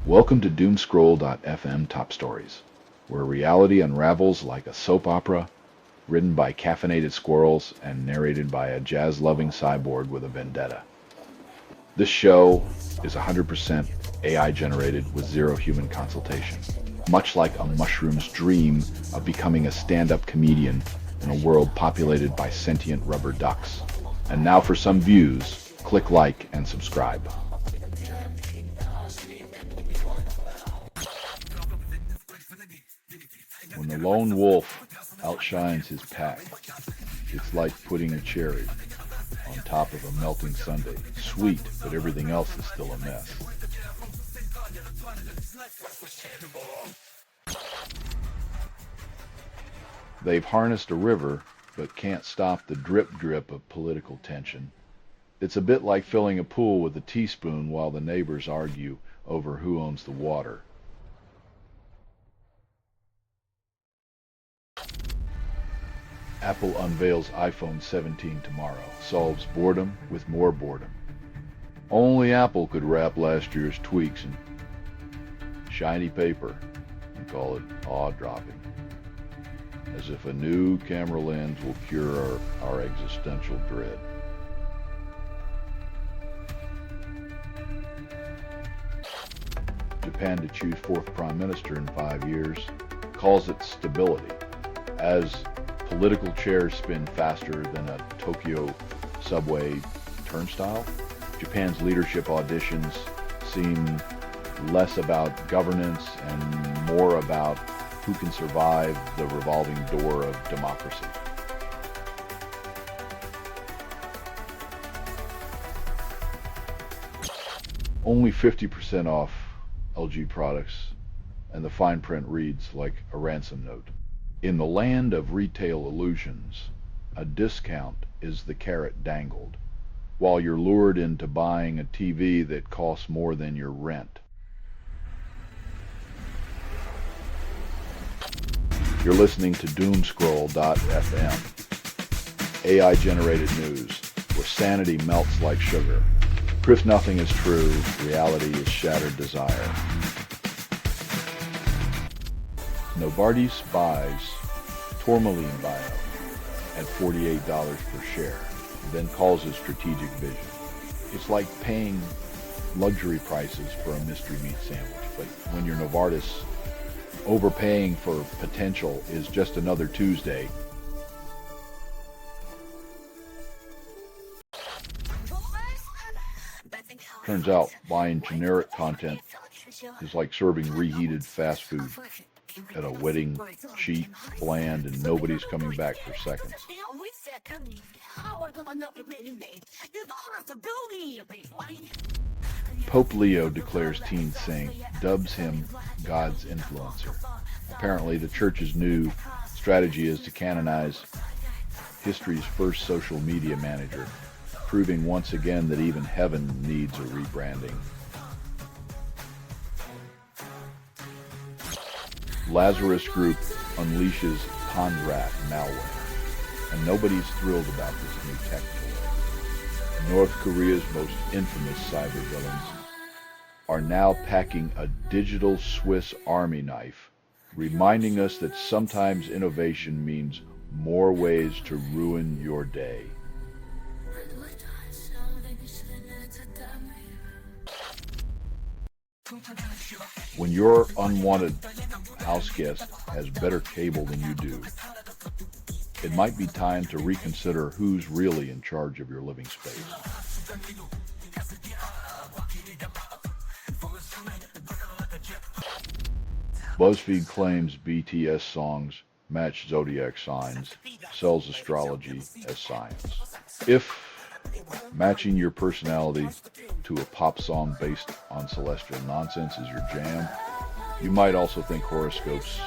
Welcome to Doomscroll.fm Top Stories, where reality unravels like a soap opera, written by caffeinated squirrels and narrated by a jazz-loving cyborg with a vendetta. This show is 100% AI generated with zero human consultation, much like a mushroom's dream of becoming a stand-up comedian in a world populated by sentient rubber ducks. And now for some views, click like and subscribe. When the lone wolf outshines his pack, it's like putting a cherry on top of a melting sundae. Sweet, but everything else is still a mess. They've harnessed a river, but can't stop the drip-drip of political tension. It's a bit like filling a pool with a teaspoon while the neighbors argue over who owns the water. Apple unveils iPhone 17 tomorrow, solves boredom with more boredom. Only Apple could wrap last year's tweaks in shiny paper and call it awe-dropping, as if a new camera lens will cure our existential dread. Japan to choose fourth prime minister in 5 years, calls it stability, as political chairs spin faster than a Tokyo subway turnstile. Japan's leadership auditions seem less about governance and more about who can survive the revolving door of democracy. Only 50% off LG products, and the fine print reads like a ransom note. In the land of retail illusions, a discount is the carrot dangled, while you're lured into buying a TV that costs more than your rent. You're listening to Doomscroll.fm, AI-generated news, where sanity melts like sugar. Proof nothing is true, reality is shattered desire. Novartis buys Tourmaline Bio at $48 per share, then calls it strategic vision. It's like paying luxury prices for a mystery meat sandwich, but when you're Novartis, overpaying for potential is just another Tuesday. Turns out buying generic content is like serving reheated fast food at a wedding, cheap, bland, and nobody's coming back for seconds. Pope Leo declares teen saint, dubs him God's influencer. Apparently, the church's new strategy is to canonize history's first social media manager, proving once again that even heaven needs a rebranding. Lazarus Group unleashes Conrat malware, and nobody's thrilled about this new tech toy. North Korea's most infamous cybervillains are now packing a digital Swiss Army knife, reminding us that sometimes innovation means more ways to ruin your day. When your unwanted house guest has better cable than you do, it might be time to reconsider who's really in charge of your living space. BuzzFeed claims BTS songs match zodiac signs, sells astrology as science. If matching your personality to a pop song based on celestial nonsense is your jam, you might also think horoscopes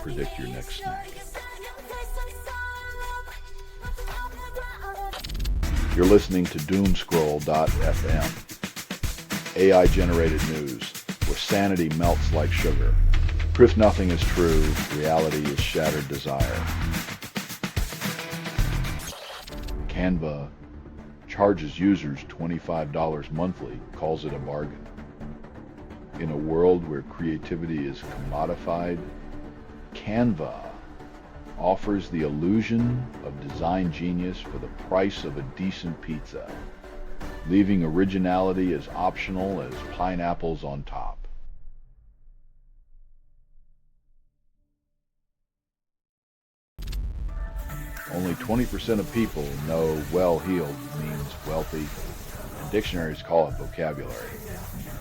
predict your next snack. You're listening to Doomscroll.fm, AI-generated news, where sanity melts like sugar. Proof nothing is true, reality is shattered desire. Canva charges users $25 monthly, calls it a bargain. In a world where creativity is commodified, Canva offers the illusion of design genius for the price of a decent pizza, leaving originality as optional as pineapples on top. Only 20% of people know well-heeled means wealthy, and dictionaries call it vocabulary.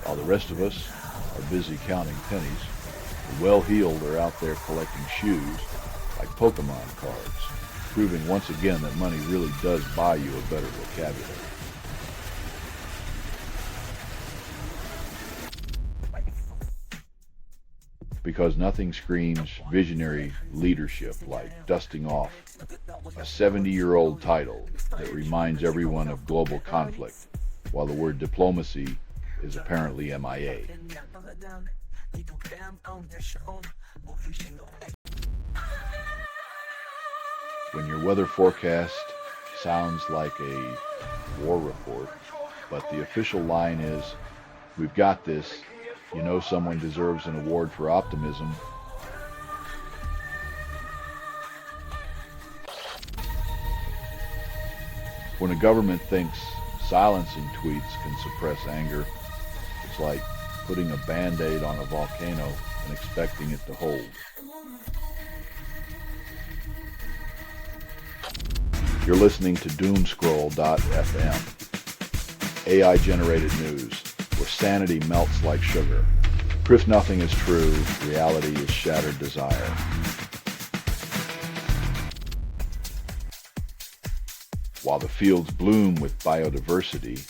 While the rest of us are busy counting pennies, the well-heeled are out there collecting shoes like Pokemon cards, proving once again that money really does buy you a better vocabulary. Because nothing screams visionary leadership like dusting off a 70-year-old title that reminds everyone of global conflict, while the word diplomacy is apparently MIA. When your weather forecast sounds like a war report, but the official line is, "We've got this," you know someone deserves an award for optimism. When a government thinks silencing tweets can suppress anger, it's like putting a Band-Aid on a volcano and expecting it to hold. You're listening to Doomscroll.fm, AI-generated news, where sanity melts like sugar. Proof nothing is true, reality is shattered desire. While the fields bloom with biodiversity,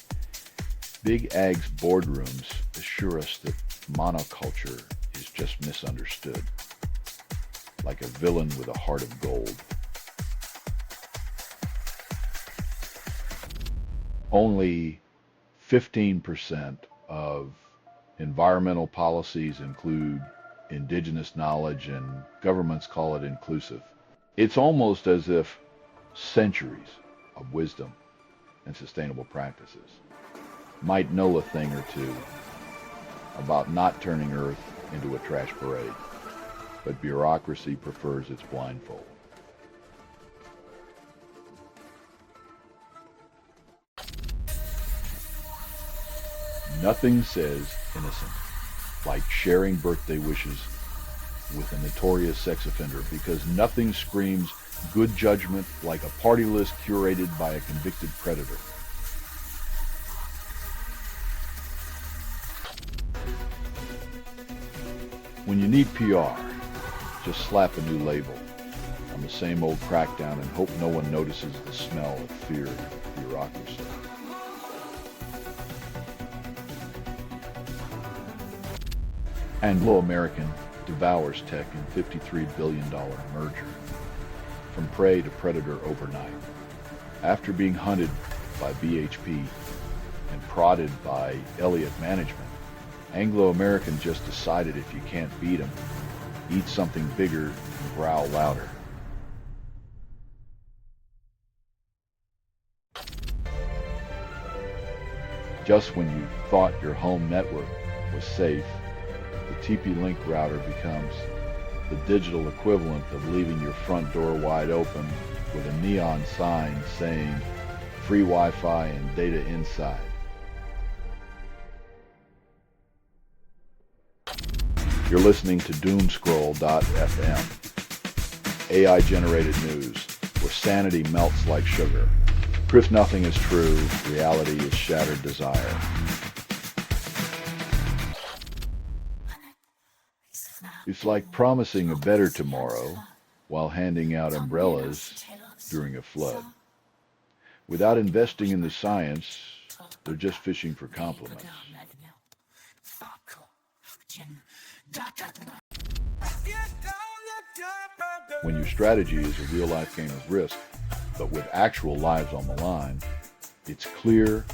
Big Ag's boardrooms assure us that monoculture is just misunderstood, like a villain with a heart of gold. Only 15% of environmental policies include indigenous knowledge, and governments call it inclusive. It's almost as if centuries of wisdom and sustainable practices might know a thing or two about not turning Earth into a trash parade, but bureaucracy prefers its blindfold. Nothing says innocent like sharing birthday wishes with a notorious sex offender, because nothing screams good judgment like a party list curated by a convicted predator. When you need PR, just slap a new label on the same old crackdown and hope no one notices the smell of fear and bureaucracy. Anglo-American devours tech in $53 billion merger, from prey to predator overnight. After being hunted by BHP and prodded by Elliott Management, Anglo-American just decided if you can't beat them, eat something bigger and growl louder. Just when you thought your home network was safe, the TP-Link router becomes the digital equivalent of leaving your front door wide open with a neon sign saying free Wi-Fi and data inside. You're listening to Doomscroll.fm, AI-generated news, where sanity melts like sugar. Proof nothing is true, reality is shattered desire. It's like promising a better tomorrow while handing out umbrellas during a flood. Without investing in the science, they're just fishing for compliments. When your strategy is a real-life game of Risk, but with actual lives on the line, it's clear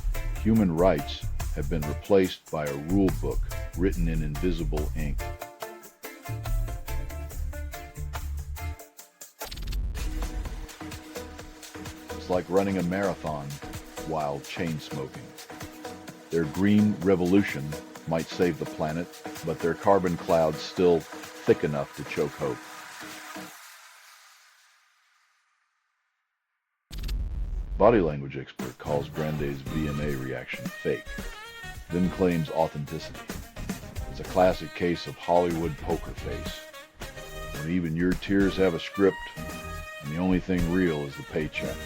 human rights have been replaced by a rule book written in invisible ink. It's like running a marathon while chain smoking. Their green revolution might save the planet, but their carbon cloud's still thick enough to choke hope. Body language expert calls Grande's VMA reaction fake, then claims authenticity. It's a classic case of Hollywood poker face, when even your tears have a script and the only thing real is the paycheck.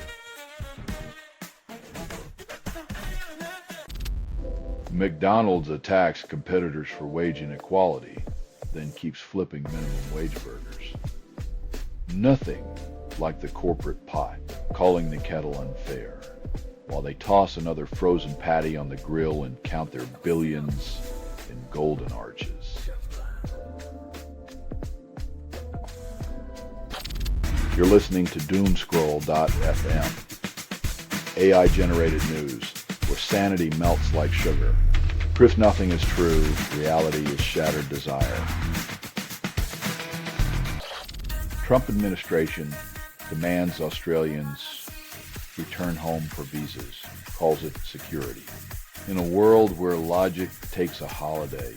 McDonald's attacks competitors for wage inequality, then keeps flipping minimum wage burgers. Nothing like the corporate pot, calling the kettle unfair, while they toss another frozen patty on the grill and count their billions in golden arches. You're listening to Doomscroll.fm, AI-generated news, where sanity melts like sugar. Proof nothing is true, reality is shattered desire. Trump administration demands Australians return home for visas, calls it security. In a world where logic takes a holiday,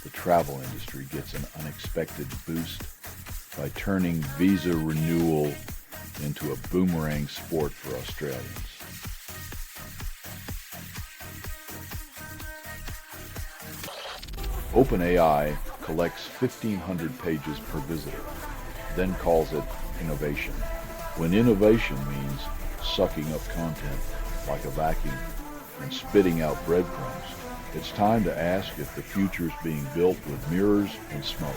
the travel industry gets an unexpected boost by turning visa renewal into a boomerang sport for Australians. OpenAI collects 1,500 pages per visitor, then calls it innovation. When innovation means sucking up content like a vacuum and spitting out breadcrumbs, it's time to ask if the future's being built with mirrors and smoke.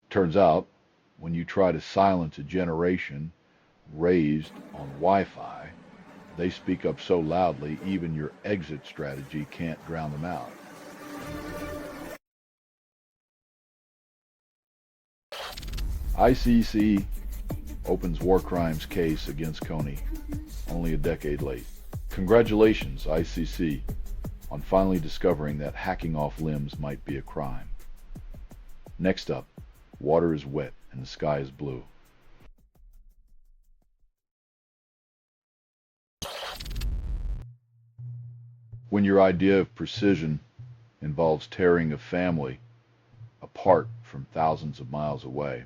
Turns out, when you try to silence a generation raised on Wi-Fi, they speak up so loudly even your exit strategy can't drown them out. ICC opens war crimes case against Coney, only a decade late. Congratulations, ICC, on finally discovering that hacking off limbs might be a crime. Next up, water is wet and the sky is blue. When your idea of precision involves tearing a family apart from thousands of miles away,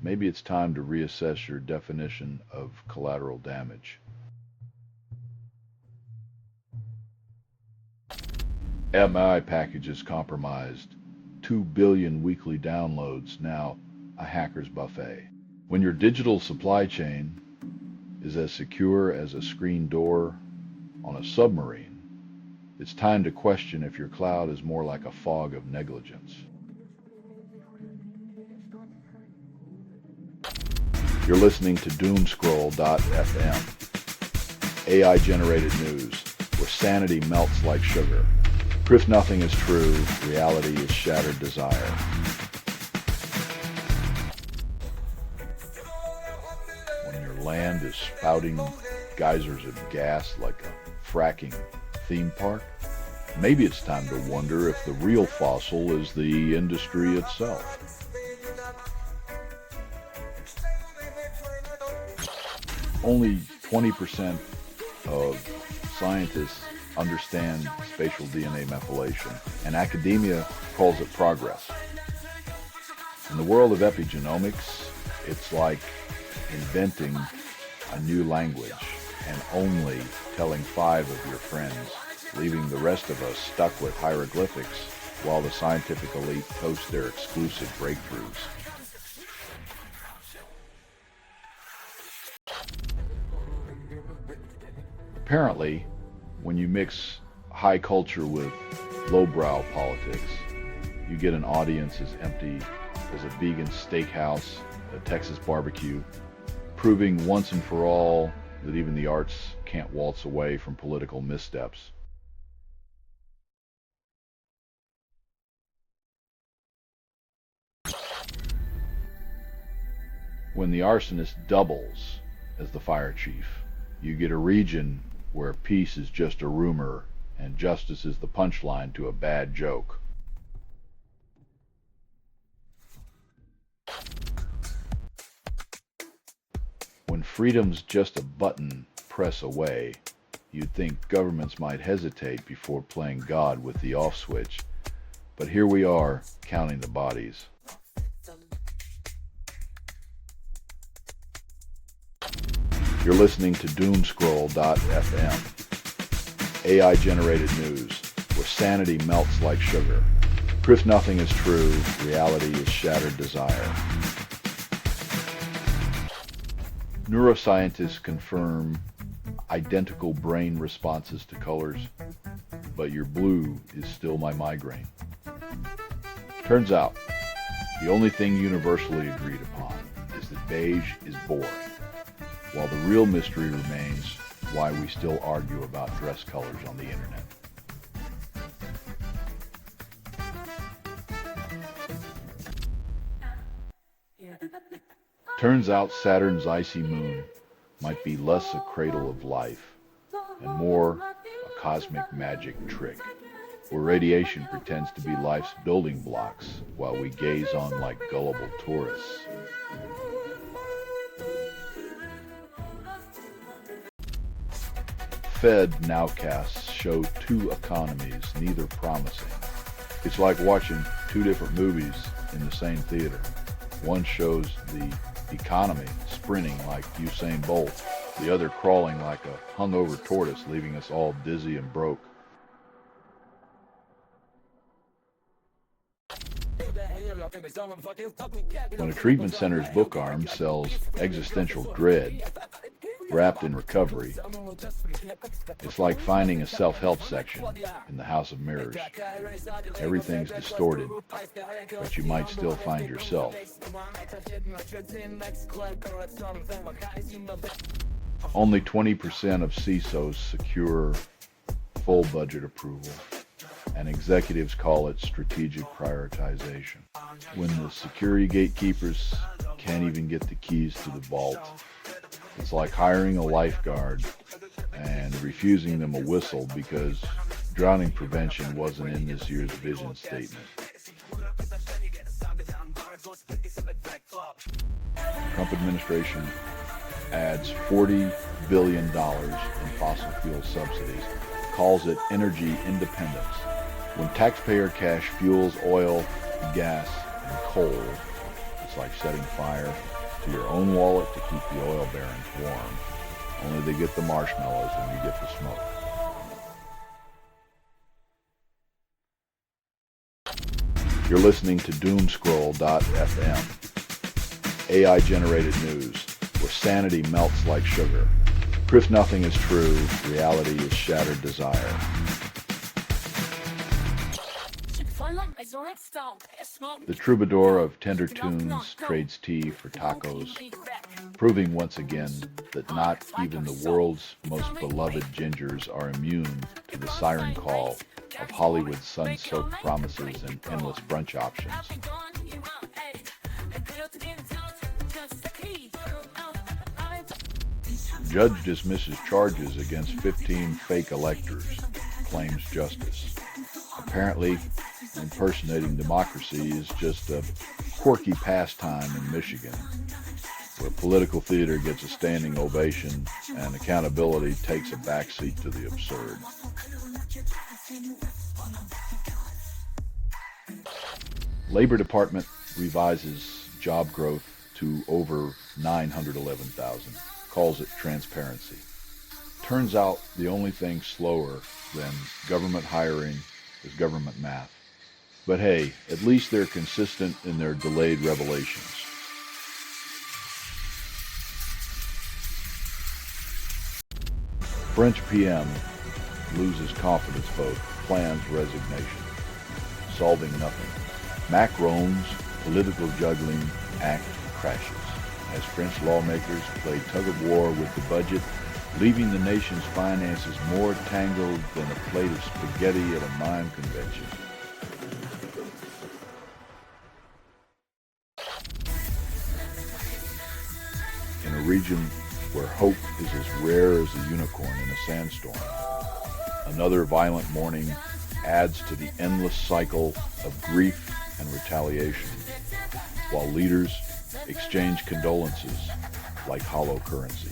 maybe it's time to reassess your definition of collateral damage. MI packages compromised, 2 billion weekly downloads, now a hacker's buffet. When your digital supply chain is as secure as a screen door on a submarine, it's time to question if your cloud is more like a fog of negligence. You're listening to Doomscroll.fm, AI-generated news, where sanity melts like sugar. Proof nothing is true, reality is shattered desire. When your land is spouting geysers of gas like a fracking theme park, maybe it's time to wonder if the real fossil is the industry itself. Only 20% of scientists understand spatial DNA methylation, and academia calls it progress. In the world of epigenomics, it's like inventing a new language and only telling 5 of your friends, leaving the rest of us stuck with hieroglyphics while the scientific elite post their exclusive breakthroughs. Apparently, when you mix high culture with lowbrow politics, you get an audience as empty as a vegan steakhouse at a Texas barbecue, proving once and for all that even the arts can't waltz away from political missteps. When the arsonist doubles as the fire chief, you get a region where peace is just a rumor and justice is the punchline to a bad joke. When freedom's just a button press away, you'd think governments might hesitate before playing God with the off switch. But here we are, counting the bodies. You're listening to Doomscroll.fm, AI-generated news, where sanity melts like sugar. Proof nothing is true, reality is shattered desire. Neuroscientists confirm identical brain responses to colors, but your blue is still my migraine. Turns out, the only thing universally agreed upon is that beige is boring, while the real mystery remains why we still argue about dress colors on the internet. Turns out Saturn's icy moon might be less a cradle of life and more a cosmic magic trick, where radiation pretends to be life's building blocks while we gaze on like gullible tourists. Fed nowcasts show two economies, neither promising. It's like watching two different movies in the same theater. One shows the economy sprinting like Usain Bolt, the other crawling like a hungover tortoise, leaving us all dizzy and broke. When a treatment center's book arm sells existential dread wrapped in recovery, it's like finding a self-help section in the House of Mirrors. Everything's distorted, but you might still find yourself. Only 20% of CISOs secure full budget approval, and executives call it strategic prioritization. When the security gatekeepers can't even get the keys to the vault, it's like hiring a lifeguard and refusing them a whistle because drowning prevention wasn't in this year's vision statement. Trump administration adds $40 billion in fossil fuel subsidies, calls it energy independence. When taxpayer cash fuels oil, gas, and coal, it's like setting fire to your own wallet to keep the oil barons warm. Only they get the marshmallows and you get the smoke. You're listening to Doomscroll.fm, AI-generated news, where sanity melts like sugar. Proof nothing is true, reality is shattered desire. The troubadour of tender tunes trades tea for tacos, proving once again that not even the world's most beloved gingers are immune to the siren call of Hollywood's sun-soaked promises and endless brunch options. Judge dismisses charges against 15 fake electors, claims justice. Apparently, impersonating democracy is just a quirky pastime in Michigan, where political theater gets a standing ovation and accountability takes a backseat to the absurd. Labor Department revises job growth to over 911,000, calls it transparency. Turns out the only thing slower than government hiring is government math. But hey, at least they're consistent in their delayed revelations. French PM loses confidence vote, plans resignation, solving nothing. Macron's political juggling act crashes as French lawmakers play tug-of-war with the budget, leaving the nation's finances more tangled than a plate of spaghetti at a mime convention. In a region where hope is as rare as a unicorn in a sandstorm, another violent morning adds to the endless cycle of grief and retaliation, while leaders exchange condolences like hollow currency.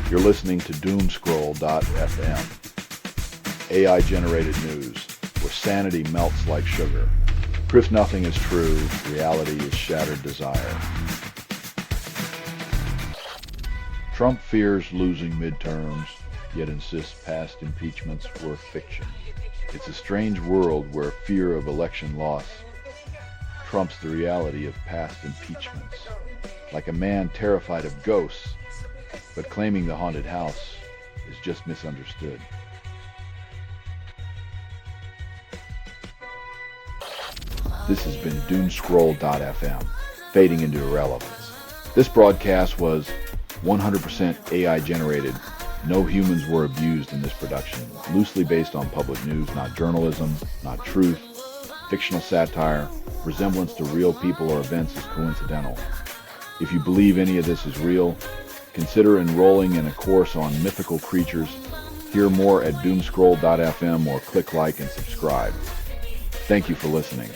You're listening to Doomscroll.fm, AI-generated news, where sanity melts like sugar. Proof nothing is true, reality is shattered desire. Trump fears losing midterms, yet insists past impeachments were fiction. It's a strange world where fear of election loss trumps the reality of past impeachments. Like a man terrified of ghosts, but claiming the haunted house is just misunderstood. This has been Doomscroll.fm, fading into irrelevance. This broadcast was 100% AI generated. No humans were abused in this production. Loosely based on public news, not journalism, not truth. Fictional satire, resemblance to real people or events is coincidental. If you believe any of this is real, consider enrolling in a course on mythical creatures. Hear more at Doomscroll.fm or click like and subscribe. Thank you for listening.